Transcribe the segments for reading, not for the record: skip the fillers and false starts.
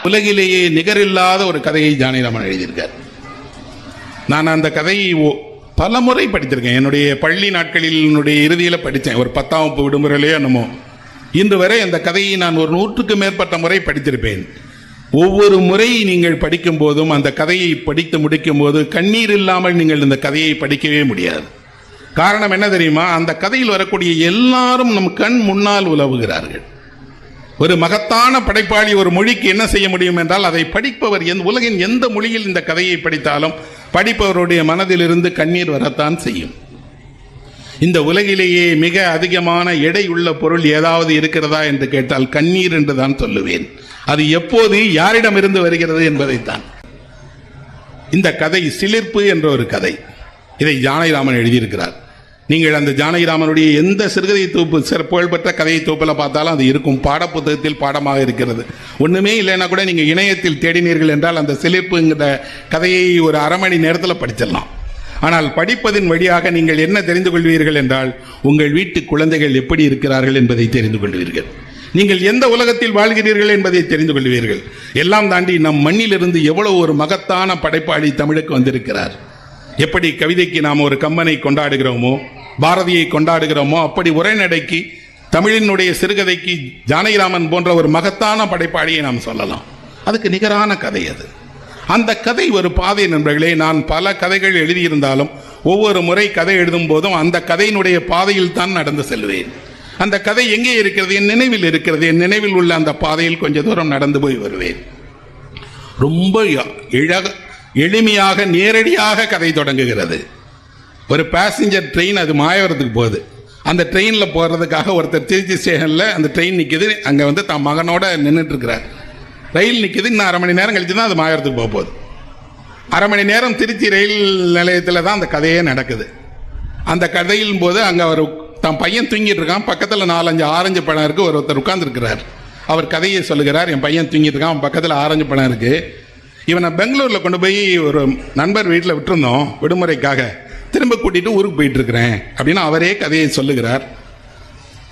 உலகிலேயே நிகரில்லாத ஒரு கதையை ஜானகிராமன் எழுதியிருக்கார். நான் அந்த கதையை பல முறை படித்திருக்கேன். என்னுடைய பள்ளி நாட்களில் என்னுடைய இறுதியில் படித்தேன். ஒரு 10ஆம் வகுப்பு விடுமுறையிலே என்னமோ. இன்று வரை அந்த கதையை நான் ஒரு 100க்கு மேற்பட்ட முறை படித்திருப்பேன். ஒவ்வொரு முறை நீங்கள் படிக்கும் போதும் அந்த கதையை படித்து முடிக்கும் போது கண்ணீர் இல்லாமல் நீங்கள் இந்த கதையை படிக்கவே முடியாது. காரணம் என்ன தெரியுமா? அந்த கதையில் வரக்கூடிய எல்லாரும் நம் கண் முன்னால் உலவுகிறார்கள். ஒரு மகத்தான படைப்பாளி ஒரு மொழிக்கு என்ன செய்ய முடியும் என்றால், அதை படிப்பவர் உலகின் எந்த மொழியில் இந்த கதையை படித்தாலும் படிப்பவருடைய மனதிலிருந்து கண்ணீர் வரத்தான் செய்யும். இந்த உலகிலேயே மிக அதிகமான எடை உள்ள பொருள் ஏதாவது இருக்கிறதா என்று கேட்டால் கண்ணீர் என்று தான் சொல்லுவேன். அது எப்போது யாரிடமிருந்து வருகிறது என்பதைத்தான். இந்த கதை சிலிர்ப்பு என்ற ஒரு கதை. இதை ஜானகிராமன் எழுதியிருக்கிறார். நீங்கள் அந்த ஜானகிராமனுடைய எந்த சிறுகதை தொகுப்பு புகழ்பெற்ற கதையை தொகுப்பில் பார்த்தாலும் அது இருக்கும். பாடப்புத்தகத்தில் பாடமாக இருக்கிறது. ஒன்றுமே இல்லைன்னா கூட நீங்கள் இணையத்தில் தேடினீர்கள் என்றால் அந்த சிலிர்ப்புங்கிற கதையை ஒரு அரை மணி நேரத்தில் படிச்சிடலாம். ஆனால் படிப்பதின் வழியாக நீங்கள் என்ன தெரிந்து கொள்வீர்கள் என்றால், உங்கள் வீட்டு குழந்தைகள் எப்படி இருக்கிறார்கள் என்பதை தெரிந்து கொள்வீர்கள். நீங்கள் எந்த உலகத்தில் வாழ்கிறீர்கள் என்பதை தெரிந்து கொள்வீர்கள். எல்லாம் தாண்டி நம் மண்ணிலிருந்து எவ்வளவு ஒரு மகத்தான படைப்பாளி தமிழுக்கு வந்திருக்கிறார். எப்படி கவிதைக்கு நாம் ஒரு கம்பனை கொண்டாடுகிறோமோ, பாரதியை கொண்டாடுகிறோமோ, அப்படி உரைநடைக்கு தமிழினுடைய சிறுகதைக்கு ஜானகிராமன் போன்ற ஒரு மகத்தான படைப்பாளியை நாம் சொல்லலாம். அதுக்கு நிகரான கதை அது. அந்த கதை ஒரு பாதை நண்பர்களே. நான் பல கதைகள் எழுதியிருந்தாலும் ஒவ்வொரு முறை கதை எழுதும் போதும் அந்த கதையினுடைய பாதையில் தான் நடந்து செல்வேன். அந்த கதை எங்கே இருக்கிறது? என் நினைவில் இருக்கிறது. என் நினைவில் உள்ள அந்த பாதையில் கொஞ்ச தூரம் நடந்து போய் வருவேன். ரொம்ப எளிமையாக நேரடியாக கதை தொடங்குகிறது. ஒரு பேசஞ்சர் ட்ரெயின், அது மாயவரத்துக்கு போகுது. அந்த ட்ரெயினில் போகிறதுக்காக ஒருத்தர் திருச்சி ஸ்டேஷனில் அந்த ட்ரெயின் நிற்கிது. அங்கே தான் மகனோட நின்றுட்டு இருக்கிறார். ரயில் நிற்கிது. இன்னும் அரை மணி நேரம் கழிச்சு தான் அது மாயவரத்துக்கு போக போகுது. அரை மணி நேரம் திருச்சி ரயில் நிலையத்தில் தான் அந்த கதையே நடக்குது. அந்த கதையின் போது அங்கே அவர் தன் பையன் தூங்கிட்டு இருக்கான். பக்கத்தில் 4-5 ஆரஞ்சு பழம் இருக்குது. ஒருத்தர் உட்கார்ந்துருக்கிறார். அவர் கதையை சொல்லுகிறார். என் பையன் தூங்கிட்டு இருக்கான், பக்கத்தில் ஆரஞ்சு பழம் இருக்குது. இவனை பெங்களூரில் கொண்டு போய் ஒரு நண்பர் வீட்டில் விட்டுருந்தோம் விடுமுறைக்காக. திரும்ப கூட்டிகிட்டு ஊருக்கு போயிட்டு இருக்கிறேன் அப்படின்னு அவரே கதையை சொல்லுகிறார்.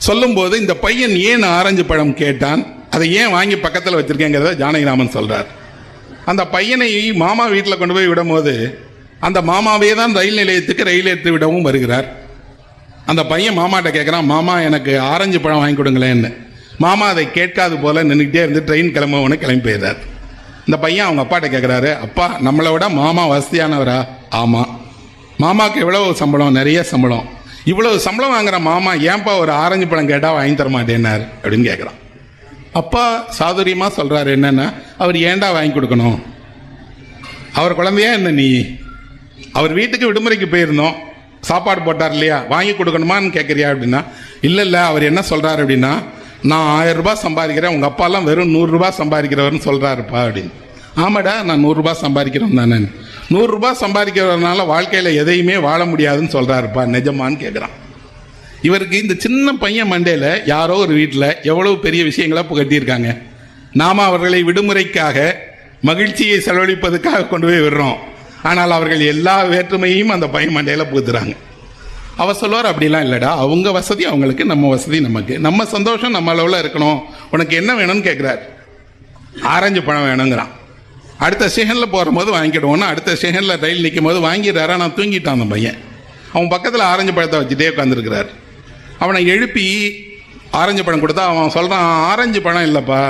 சொல்லும்போது இந்த பையன் ஏன் ஆரஞ்சு பழம் கேட்டான், அதை ஏன் வாங்கி பக்கத்தில் வச்சிருக்கேங்கிறத ஜானகிராமன் சொல்கிறார். அந்த பையனை மாமா வீட்டில் கொண்டு போய் விடும்போது அந்த மாமாவே தான் ரயில் நிலையத்துக்கு ரயில் ஏற்றி விடவும் வருகிறார். அந்த பையன் மாமாட்ட கேட்குறான், மாமா எனக்கு ஆரஞ்சு பழம் வாங்கி கொடுங்களேன்னு. மாமா அதை கேட்காது போல நின்றுக்கிட்டே இருந்து ட்ரெயின் கிளம்புவனு கிளம்பி போயிடுறார். இந்த பையன் அவங்க அப்பாட்ட கேட்குறாரு, அப்பா நம்மளை விட மாமா வசதியானவரா? ஆமாம். மாமாவுக்கு எவ்வளவு சம்பளம்? நிறைய சம்பளம். இவ்வளவு சம்பளம் வாங்குற மாமா ஏன்பா ஒரு ஆரஞ்சு பழம் கேட்டால் வாங்கி தர மாட்டேன்னார் அப்படின்னு கேட்குறான். அப்பா சாதுரியமாக சொல்கிறாரு, என்னென்னா, அவர் ஏண்டா வாங்கி கொடுக்கணும்? அவர் குழந்தையா என்ன நீ? அவர் வீட்டுக்கு விடுமுறைக்கு போயிருந்தோம், சாப்பாடு போட்டார் இல்லையா, வாங்கி கொடுக்கணுமான்னு கேட்குறியா அப்படின்னா, இல்லை அவர் என்ன சொல்கிறாரு அப்படின்னா, நான் 1000 ரூபாய் சம்பாதிக்கிறேன், உங்கள் அப்பாலாம் வெறும் 100 ரூபாய் சம்பாதிக்கிறவர்னு சொல்கிறாருப்பா அப்படின்னு. ஆமாடா, நான் 100 ரூபாய் சம்பாதிக்கிறோம் தானே. 100 ரூபாய் சம்பாதிக்கிறதுனால வாழ்க்கையில் எதையுமே வாழ முடியாதுன்னு சொல்கிறாருப்பா, நிஜமான்னு கேட்குறான். இவருக்கு இந்த சின்ன பையன் மண்டையில் யாரோ ஒரு வீட்டில் எவ்வளவு பெரிய விஷயங்களா புகட்டியிருக்காங்க. நாம் அவர்களை விடுமுறைக்காக மகிழ்ச்சியை செலவழிப்பதுக்காக கொண்டு போய் விடுறோம். ஆனால் அவர்கள் எல்லா வேற்றுமையும் அந்த பையன் மண்டையில் புகுத்துறாங்க. அவர் சொல்லுவார், அப்படிலாம் இல்லைடா, அவங்க வசதி அவங்களுக்கு, நம்ம வசதி நமக்கு, நம்ம சந்தோஷம் நம்ம அளவில் இருக்கணும், உனக்கு என்ன வேணும்னு கேட்குறாரு. ஆரஞ்சு பழம் வேணுங்கிறான். அடுத்த ஸ்டேஷனில் போகும்போது வாங்கிடுவோன்னு அடுத்த ஸ்டேஷனில் ரயில் நிற்கும் போது வாங்கிடுறாரா. நான் தூங்கிட்டான் அந்த பையன். அவன் பக்கத்தில் ஆரஞ்சு பழத்தை வச்சுட்டே உட்காந்துருக்கிறார். அவனை எழுப்பி ஆரஞ்சு பழம் கொடுத்தா அவன் சொல்கிறான், ஆரஞ்சு பழம் இல்லைப்பா,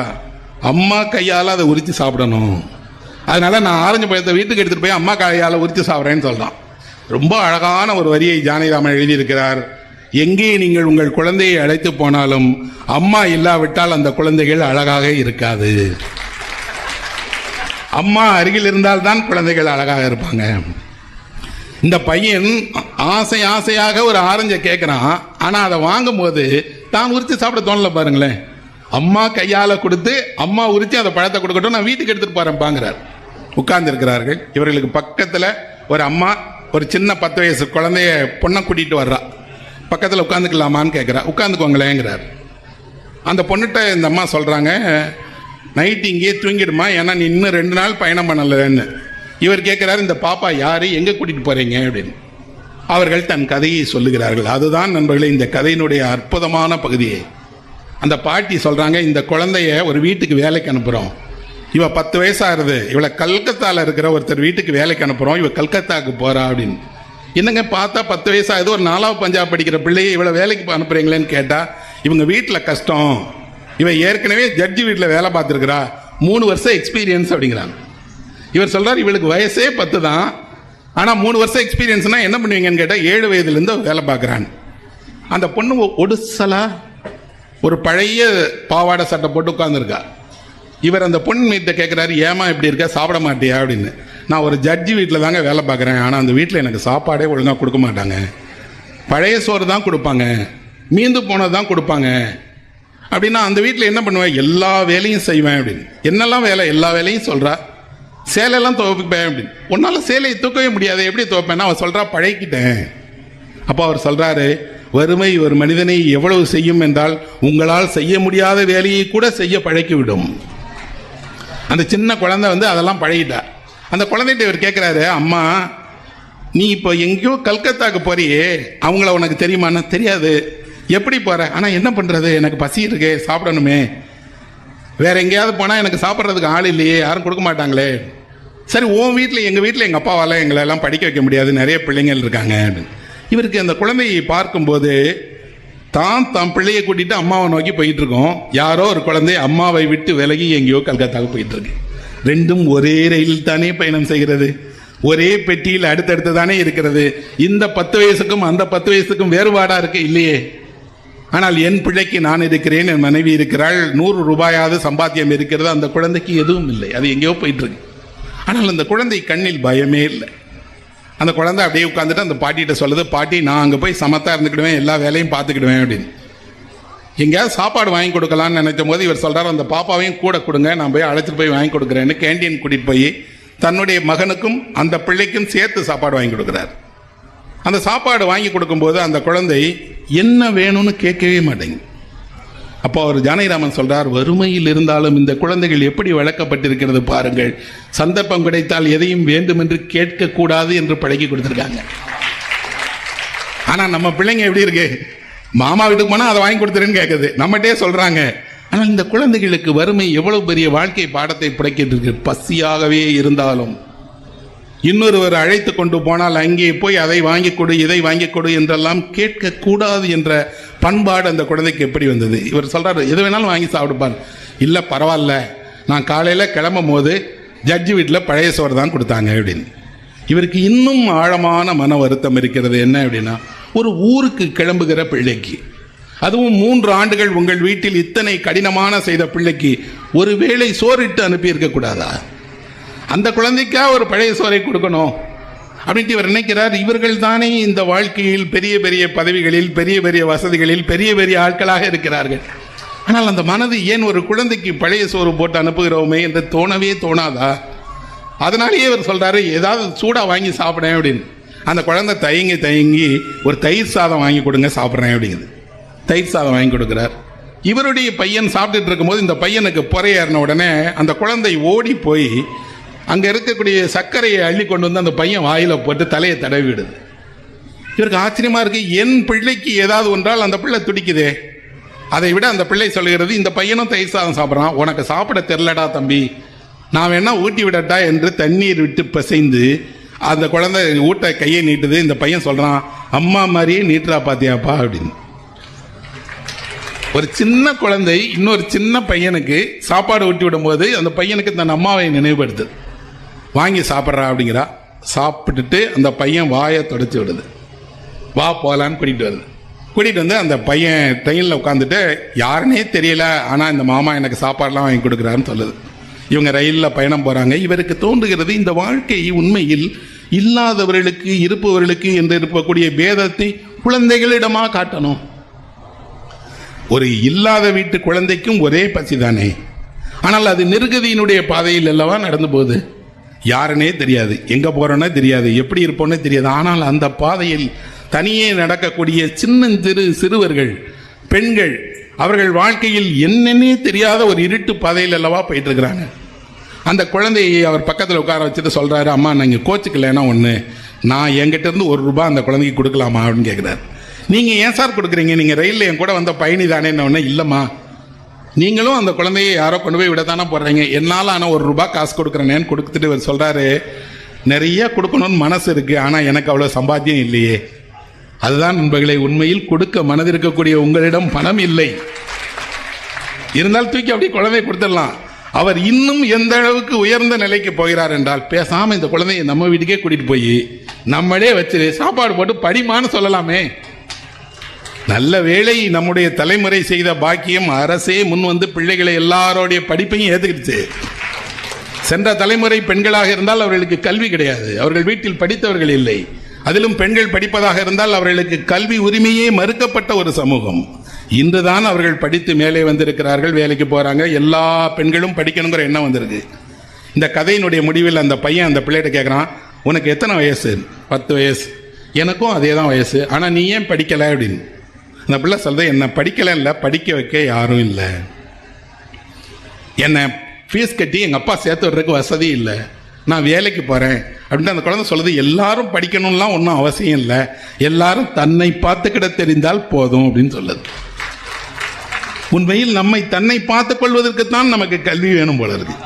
அம்மா கையால் அதை உரித்து சாப்பிடணும், அதனால் நான் ஆரஞ்சு பழத்தை வீட்டுக்கு எடுத்துகிட்டு போய் அம்மா கையால் உரித்து சாப்பிட்றேன்னு சொல்கிறான். ரொம்ப அழகான ஒரு வரியை ஜானகிராமன் எழுதியிருக்கிறார். எங்கே நீங்கள் உங்கள் குழந்தையை அழைத்து போனாலும் அம்மா இல்லாவிட்டால் அந்த குழந்தைகள் அழகாக இருக்காது. அம்மா அருகில் இருந்தால்தான் குழந்தைகள் அழகாக இருப்பாங்க. இந்த பையன் ஆசையாக ஒரு ஆரஞ்சை கேட்குறான். ஆனால் அதை வாங்கும்போது தான் உரித்து சாப்பிட தோணல. பாருங்களேன், அம்மா கையால் கொடுத்து அம்மா உரித்து அந்த பழத்தை கொடுக்கட்டும், நான் வீட்டுக்கு எடுத்துகிட்டு போகிறேன்பாங்கிறார். உட்கார்ந்து இருக்கிறார்கள். இவர்களுக்கு பக்கத்தில் ஒரு அம்மா ஒரு சின்ன 10 வயசு குழந்தைய பொண்ணை கூட்டிகிட்டு வர்றா. பக்கத்தில் உட்காந்துக்கலாமான்னு கேட்குறா. உட்காந்துக்கோங்களேங்கிறார். அந்த பொண்ணுகிட்ட இந்த அம்மா சொல்கிறாங்க, நைட்டு இங்கேயே தூங்கிடுமா, ஏன்னா நீ இன்னும் 2 நாள் பயணம் பண்ணலைன்னு. இவர் கேட்குறாரு, இந்த பாப்பா யார், எங்கே கூட்டிகிட்டு போகிறீங்க அப்படின்னு. அவர்கள் தன் கதையை சொல்லுகிறார்கள். அதுதான் நண்பர்களே இந்த கதையினுடைய அற்புதமான பகுதியை. அந்த பாட்டி சொல்கிறாங்க, இந்த குழந்தைய ஒரு வீட்டுக்கு வேலைக்கு அனுப்புகிறோம். இவ 10 வயசாகுது. இவளை கல்கத்தாவில் இருக்கிற ஒருத்தர் வீட்டுக்கு வேலைக்கு அனுப்புகிறோம். இவ கல்கத்தாவுக்கு போகிறா அப்படின்னு. என்னங்க பார்த்தா 10 வயசாகுது, ஒரு 4வது பஞ்சாப் படிக்கிற பிள்ளையை இவளை வேலைக்கு அனுப்புகிறீங்களேன்னு கேட்டால், இவங்க வீட்டில் கஷ்டம், இவ ஏற்கனவே ஜட்ஜி வீட்டில் வேலை பார்த்துருக்குறா, 3 வருஷம் எக்ஸ்பீரியன்ஸ் அப்படிங்கிறாங்க. இவர் சொல்கிறார், இவளுக்கு வயசே 10 தான், ஆனால் 3 வருஷம் எக்ஸ்பீரியன்ஸ்னால் என்ன பண்ணுவீங்கன்னு கேட்டால் 7 வயதுலேருந்து வேலை பார்க்குறான். அந்த பொண்ணு ஒடுசலா ஒரு பழைய பாவாடை சட்டை போட்டு உட்காந்துருக்கா. இவர் அந்த பொண்ணு வீட்டை கேட்குறாரு, ஏமா இப்படி இருக்கா, சாப்பிட மாட்டியா அப்படின்னு. நான் ஒரு ஜட்ஜி வீட்டில் தாங்க வேலை பார்க்குறேன், ஆனால் அந்த வீட்டில் எனக்கு சாப்பாடே ஒழுங்காக கொடுக்க மாட்டாங்க, பழைய சோறு தான் கொடுப்பாங்க, மீந்து போனது தான் கொடுப்பாங்க அப்படின்னா அந்த வீட்டில் என்ன பண்ணுவேன், எல்லா வேலையும் செய்வேன் அப்படின்னு. என்னெல்லாம் வேலை, எல்லா வேலையும் சொல்கிறா. சேலையெல்லாம் துவைப்பேன் அப்படின்னு. உன்னால் சேலையை தூக்கவே முடியாது, எப்படி துவைப்பேன்னா அவன் சொல்கிறா, பழகிக்கிட்டேன். அப்போ அவர் சொல்கிறாரு, வறுமை ஒரு மனிதனை எவ்வளவு செய்யும் என்றால் உங்களால் செய்ய முடியாத வேலையை கூட செய்ய பழக்கிவிடும். அந்த சின்ன குழந்தை அதெல்லாம் பழகிட்டா. அந்த குழந்தைகிட்ட இவர் கேட்குறாரு, அம்மா நீ இப்போ எங்கேயோ கல்கத்தாக்கு போறியே, அவங்கள உனக்கு தெரியுமான்னு. தெரியாது. எப்படி போகிற? ஆனால் என்ன பண்ணுறது, எனக்கு பசி இருக்கு, சாப்பிடணுமே, வேற எங்கேயாவது போனால் எனக்கு சாப்பிட்றதுக்கு ஆள் இல்லையே, யாரும் கொடுக்க மாட்டாங்களே. சரி, உன் வீட்டில் எங்கள் வீட்டில் எங்கள் அப்பாவால் எங்களை எல்லாம் படிக்க வைக்க முடியாது, நிறைய பிள்ளைங்கள் இருக்காங்க. இவருக்கு அந்த குழந்தையை பார்க்கும்போது தான் பிள்ளையை கூட்டிட்டு அம்மாவை நோக்கி போயிட்டு இருக்கோம். யாரோ ஒரு குழந்தை அம்மாவை விட்டு விலகி எங்கேயோ கல்கத்தாவுக்கு போயிட்டு இருக்கு. ரெண்டும் ஒரே ரயிலில் தானே பயணம் செய்கிறது, ஒரே பெட்டியில் அடுத்தடுத்து தானே இருக்கிறது. இந்த 10 வயசுக்கும் அந்த 10 வயசுக்கும் வேறுபாடா இருக்கு இல்லையே. ஆனால் என் பிள்ளைக்கு நான் இருக்கிறேன், என் மனைவி இருக்கிறாள், 100 ரூபாயாவது சம்பாத்தியம் இருக்கிறது. அந்த குழந்தைக்கு எதுவும் இல்லை, அது எங்கேயோ போயிட்டு இருக்கு. ஆனால் அந்த குழந்தை கண்ணில் பயமே இல்லை. அந்த குழந்தை அப்படியே உட்காந்துட்டு அந்த பாட்டிகிட்ட சொல்லுது, பாட்டி நான் அங்கே போய் சமத்தா இருந்துக்கிடுவேன், எல்லா வேலையும் பார்த்துக்கிடுவேன் அப்படின்னு. எங்கேயாவது சாப்பாடு வாங்கி கொடுக்கலான்னு நினைக்கும் போது இவர் சொல்கிறார், அந்த பாப்பாவையும் கூட கொடுங்க, நான் போய் அழைச்சிட்டு போய் வாங்கி கொடுக்குறேன்னு கேண்டீன் கூட்டிகிட்டு போய் தன்னுடைய மகனுக்கும் அந்த பிள்ளைக்கும் சேர்த்து சாப்பாடு வாங்கி கொடுக்குறார். அந்த சாப்பாடு வாங்கி கொடுக்கும்போது அந்த குழந்தை என்ன வேணும்னு கேட்கவே மாட்டேங்குது. அப்போ அவர் ஜானகிராமன் சொல்றார், வறுமையில் இருந்தாலும் இந்த குழந்தைகள் எப்படி வளர்க்கப்பட்டிருக்கிறது பாருங்கள், சந்தர்ப்பம் கிடைத்தால் எதையும் வேண்டும் என்று கேட்கக்கூடாது என்று பழகி கொடுத்துருக்காங்க. ஆனால் நம்ம பிள்ளைங்க எப்படி இருக்கு, மாமா வீட்டுக்கு போனால் அதை வாங்கி கொடுத்துருன்னு கேட்குது, நம்மகிட்டே சொல்றாங்க. ஆனால் இந்த குழந்தைகளுக்கு வறுமை எவ்வளவு பெரிய வாழ்க்கை பாடத்தை புடைக்கிட்டு இருக்கு. பசியாகவே இருந்தாலும் இன்னொருவர் அழைத்து கொண்டு போனால் அங்கே போய் அதை வாங்கி கொடு, இதை வாங்கி கொடு என்றெல்லாம் கேட்கக்கூடாது என்ற பண்பாடு அந்த குழந்தைக்கு எப்படி வந்தது? இவர் சொல்றாரு, எது வேணாலும் வாங்கி சாப்பிடுப்பார். இல்லை பரவாயில்ல, நான் காலையில் கிளம்பும் போது ஜட்ஜி வீட்டில் பழைய சோறு தான் கொடுத்தாங்க அப்படின்னு. இவருக்கு இன்னும் ஆழமான மன வருத்தம் இருக்கிறது. என்ன அப்படின்னா, ஒரு ஊருக்கு கிளம்புகிற பிள்ளைக்கு, அதுவும் 3 ஆண்டுகள் உங்கள் வீட்டில் இத்தனை கடினமான செய்த பிள்ளைக்கு ஒரு வேளை சோறிட்டு அனுப்பி இருக்கக்கூடாதா? அந்த குழந்தைக்கா ஒரு பழைய சோறை கொடுக்கணும் அப்படின்ட்டு இவர் நினைக்கிறார். இவர்கள் தானே இந்த வாழ்க்கையில் பெரிய பெரிய பதவிகளில், பெரிய பெரிய வசதிகளில், பெரிய பெரிய ஆட்களாக இருக்கிறார்கள். ஆனால் அந்த மனது ஏன் ஒரு குழந்தைக்கு பழைய சோறு போட்டு அனுப்புகிறோமே என்று தோணவே தோணாதா? அதனாலேயே இவர் சொல்றாரு, ஏதாவது சூடா வாங்கி சாப்பிடேன் அப்படின்னு. அந்த குழந்தை தயங்கி ஒரு தயிர் சாதம் வாங்கி கொடுங்க, சாப்பிட்றேன் அப்படிங்குது. தயிர் சாதம் வாங்கி கொடுக்குறார். இவருடைய பையன் சாப்பிட்டுட்டு இருக்கும்போது இந்த பையனுக்கு பொறையேறின உடனே அந்த குழந்தை ஓடி போய் அங்கே இருக்கக்கூடிய சர்க்கரையை அள்ளி கொண்டு வந்து அந்த பையன் வாயில போட்டு தலையை தடவி விடுது. இவருக்கு ஆச்சரியமா இருக்கு, என் பிள்ளைக்கு ஏதாவது ஒன்றால் அந்த பிள்ளை துடிக்குதே. அதை விட அந்த பிள்ளை சொல்கிறது, இந்த பையனும் தயிர் சாதம் சாப்பிட்றான், உனக்கு சாப்பிட தெரிலடா தம்பி, நான் வேணா ஊட்டி விடட்டா என்று தண்ணீர் விட்டு பிசைந்து அந்த குழந்தை ஊட்ட கையை நீட்டுது. இந்த பையன் சொல்றான், அம்மா மாதிரியே நீட்டுறா பாத்தியாப்பா அப்படின்னு. ஒரு சின்ன குழந்தை இன்னொரு சின்ன பையனுக்கு சாப்பாடு ஊட்டி விடும் போது அந்த பையனுக்கு தன் அம்மாவை நினைவுபடுத்துது. வாங்கி சாப்பிட்றா அப்படிங்கிறா. சாப்பிட்டுட்டு அந்த பையன் வாயை தொடச்சி விடுது. வா போகலான்னு கூட்டிகிட்டு வருது. கூட்டிகிட்டு வந்து அந்த பையன் ட்ரெயினில் உட்காந்துட்டு, யாருன்னே தெரியல, ஆனால் இந்த மாமா எனக்கு சாப்பாடெலாம் வாங்கி கொடுக்குறாருன்னு சொல்லுது. இவங்க ரயிலில் பயணம் போகிறாங்க. இவருக்கு தோன்றுகிறது, இந்த வாழ்க்கை உண்மையில் இல்லாதவர்களுக்கு இருப்பவர்களுக்கு என்று இருக்கக்கூடிய பேதத்தை குழந்தைகளிடமாக காட்டணும். ஒரு இல்லாத வீட்டு குழந்தைக்கும் ஒரே பசி தானே, ஆனால் அது நிர்கதியினுடைய பாதையில் அல்லவா நடந்து போகுது. யாருன்னே தெரியாது, எங்கே போகிறோன்னே தெரியாது, எப்படி இருப்போன்னே தெரியாது. ஆனால் அந்த பாதையில் தனியே நடக்கக்கூடிய சின்னஞ்சிறு சிறுவர்கள், பெண்கள், அவர்கள் வாழ்க்கையில் என்னன்னே தெரியாத ஒரு இருட்டு பாதையில் அல்லவா போயிட்டு இருக்கிறாங்க. அந்த குழந்தையை அவர் பக்கத்தில் உட்கார வச்சுட்டு சொல்கிறாரு, அம்மா நீங்கள் கோச்சுக்கலைன்னா ஒன்று, நான் என்கிட்ட இருந்து ₹1 அந்த குழந்தைக்கு கொடுக்கலாமா அப்படின்னு கேட்குறாரு. நீங்கள் ஏன் சார் கொடுக்குறீங்க, நீங்கள் ரயிலில் என் கூட வந்த பயணி தானே? ஒன்று இல்லைம்மா, நீங்களும் அந்த குழந்தையை யாரோ கொண்டு போய் விடத்தானே போடுறீங்க. என்னால் ஆனால் ₹1 காசு கொடுக்குறேனேன்னு கொடுத்துட்டு இவர் சொல்கிறாரு, நிறைய கொடுக்கணும்னு மனசு இருக்குது, ஆனால் எனக்கு அவ்வளோ சம்பாத்தியம் இல்லையே. அதுதான் நண்பர்களே, உண்மையில் கொடுக்க மனதிருக்கக்கூடிய உங்களிடம் பணம் இல்லை இருந்தால் தூக்கி அப்படி குழந்தையை கொடுத்துடலாம். அவர் இன்னும் எந்த அளவுக்கு உயர்ந்த நிலைக்கு போகிறார் என்றால், பேசாமல் இந்த குழந்தையை நம்ம வீட்டுக்கே கூட்டிகிட்டு போய் நம்மளே வச்சு சாப்பாடு போட்டு படிமான்னு சொல்லலாமே. நல்ல வேளை நம்முடைய தலைமுறை செய்த பாக்கியம், அரசே முன் வந்து பிள்ளைகளை எல்லாரோடைய படிப்பையும் ஏற்றுக்கிடுச்சு. சென்ற தலைமுறை பெண்களாக இருந்தால் அவர்களுக்கு கல்வி கிடையாது, அவர்கள் வீட்டில் படித்தவர்கள் இல்லை. அதிலும் பெண்கள் படிப்பதாக இருந்தால் அவர்களுக்கு கல்வி உரிமையே மறுக்கப்பட்ட ஒரு சமூகம். இன்றுதான் அவர்கள் படித்து மேலே வந்திருக்கிறார்கள், வேலைக்கு போகிறாங்க, எல்லா பெண்களும் படிக்கணுங்கிற எண்ணம் வந்திருக்கு. இந்த கதையினுடைய முடிவில் அந்த பையன் அந்த பிள்ளைகிட்ட கேட்குறான், உனக்கு எத்தனை வயசு? 10 வயசு. எனக்கும் அதே தான் வயசு, ஆனால் நீ ஏன் படிக்கலை அப்படின்னு. அந்த பிள்ளை சொல்கிறது, என்னை படிக்கலை இல்லை, படிக்க வைக்க யாரும் இல்லை, என்னை ஃபீஸ் கட்டி எங்கள் அப்பா சேர்த்து விடுறதுக்கு வசதி இல்லை, நான் வேலைக்கு போகிறேன் அப்படின்ட்டு அந்த குழந்தை சொல்லுது. எல்லாரும் படிக்கணும்லாம் ஒன்றும் அவசியம் இல்லை, எல்லாரும் தன்னை பார்த்துக்கிட தெரிந்தால் போதும் அப்படின்னு சொல்லுது. உண்மையில் நம்மை தன்னை பார்த்துக் கொள்வதற்குத்தான் நமக்கு கல்வி வேணும் போல இருக்கு.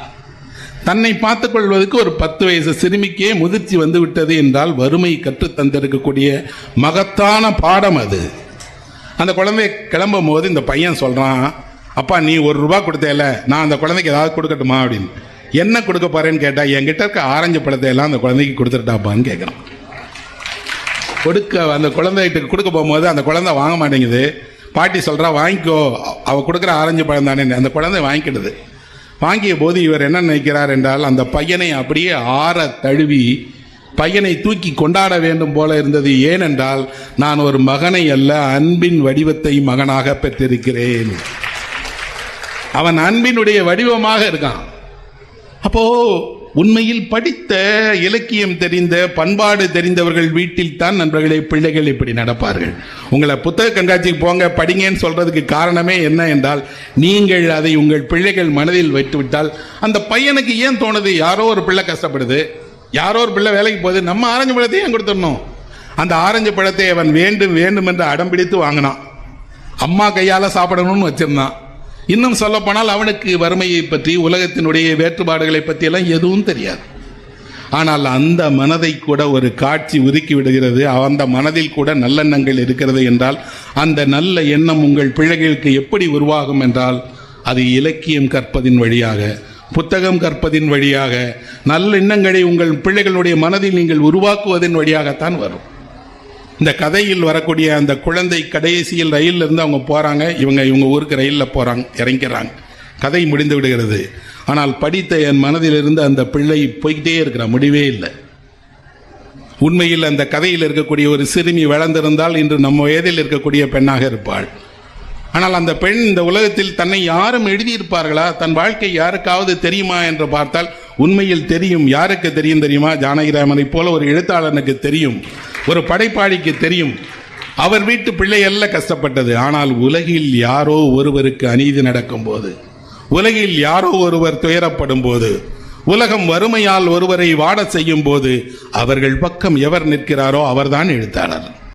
தன்னை பார்த்துக் கொள்வதற்கு ஒரு 10 வயசு சிறுமிக்கே முதிர்ச்சி வந்து விட்டது என்றால் வறுமை கற்றுத் தந்திருக்கக்கூடிய மகத்தான பாடம் அது. அந்த குழந்தை கிளம்பும் போது இந்த பையன் சொல்கிறான், அப்பா நீ ₹1 கொடுத்தேல, நான் அந்த குழந்தைக்கு ஏதாவது கொடுக்கட்டுமா அப்படின்னு. என்ன கொடுக்க போறேன்னு கேட்டால், என்கிட்ட இருக்க ஆரஞ்சு பழத்தை எல்லாம் அந்த குழந்தைக்கு கொடுத்துட்டாப்பான்னு கேட்குறான். அந்த குழந்தைகிட்ட கொடுக்க போகும்போது அந்த குழந்தை வாங்க மாட்டேங்குது. பாட்டி சொல்கிறா, வாங்கிக்கோ, அவள் கொடுக்குற ஆரஞ்சு பழம் தானே. அந்த குழந்தை வாங்கிக்கிடுது. வாங்கிய போது இவர் என்ன நினைக்கிறார் என்றால், அந்த பையனை அப்படியே ஆற தழுவி பையனை தூக்கி கொண்டாட வேண்டும் போல இருந்தது. ஏனென்றால், நான் ஒரு மகனை அல்ல, அன்பின் வடிவத்தை மகனாக பெற்றிருக்கிறேன். அவன் அன்பினுடைய வடிவமாக இருக்கான். அப்போ உண்மையில் படித்த, இலக்கியம் தெரிந்த, பண்பாடு தெரிந்தவர்கள் வீட்டில் தான் நண்பர்களே பிள்ளைகள் இப்படி நடப்பார்கள். உங்களை புத்தக கண்காட்சிக்கு போங்க படிங்கன்னு சொல்றதுக்கு காரணமே என்ன என்றால், நீங்கள் அதை உங்கள் பிள்ளைகள் மனதில் வைத்துவிட்டால், அந்த பையனுக்கு ஏன் தோணுது, யாரோ ஒரு பிள்ளை கஷ்டப்படுது, யாரோ ஒரு பிள்ளை வேலைக்கு போகுது, நம்ம ஆரஞ்சு பழத்தை ஏன் கொடுத்துடணும். அந்த ஆரஞ்சு பழத்தை அவன் வேண்டும் வேண்டும் என்று அடம் பிடித்து வாங்கினான். அம்மா கையால் சாப்பிடணும்னு வச்சிருந்தான். இன்னும் சொல்ல போனால் அவனுக்கு வறுமையை பற்றி, உலகத்தினுடைய வேற்றுப்பாடுகளை பற்றி எல்லாம் எதுவும் தெரியாது. ஆனால் அந்த மனதை கூட ஒரு காட்சி ஒதுக்கி விடுகிறது. அந்த மனதில் கூட நல்லெண்ணங்கள் இருக்கிறது என்றால், அந்த நல்ல எண்ணம் உங்கள் பிள்ளைகளுக்கு எப்படி உருவாகும் என்றால், அது இலக்கியம் கற்பதின் வழியாக, புத்தகம் கற்பதின் வழியாக, நல்ல எண்ணங்களை உங்கள் பிள்ளைகளுடைய மனதில் நீங்கள் உருவாக்குவதன் வழியாகத்தான் வரும். இந்த கதையில் வரக்கூடிய அந்த குழந்தை கடைசியில் ரயிலில் இருந்து அவங்க போகிறாங்க, இவங்க ஊருக்கு ரயிலில் போகிறாங்க, இறங்கிறாங்க, கதை முடிந்து விடுகிறது. ஆனால் படித்த என் மனதிலிருந்து அந்த பிள்ளை போய்கிட்டே இருக்கிற முடிவே இல்லை. உண்மையில் அந்த கதையில் இருக்கக்கூடிய ஒரு சிறுமி வளர்ந்திருந்தால் இன்று நம்ம வயதில் இருக்கக்கூடிய பெண்ணாக இருப்பாள். ஆனால் அந்த பெண் இந்த உலகத்தில் தன்னை யாரும் எழுதியிருப்பார்களா, தன் வாழ்க்கை யாருக்காவது தெரியுமா என்று பார்த்தால் உண்மையில் தெரியும். யாருக்கு தெரியும் தெரியுமா? ஜானகிராமனை போல ஒரு எழுத்தாளனுக்கு தெரியும், ஒரு படைப்பாளிக்கு தெரியும். அவர் வீட்டு பிள்ளை அல்ல கஷ்டப்பட்டது. ஆனால் உலகில் யாரோ ஒருவருக்கு அநீதி நடக்கும் போது, உலகில் யாரோ ஒருவர் துயரப்படும் போது, உலகம் வறுமையால் ஒருவரை வாட செய்யும் போது, அவர்கள் பக்கம் எவர் நிற்கிறாரோ அவர்தான் எழுத்தாளர்.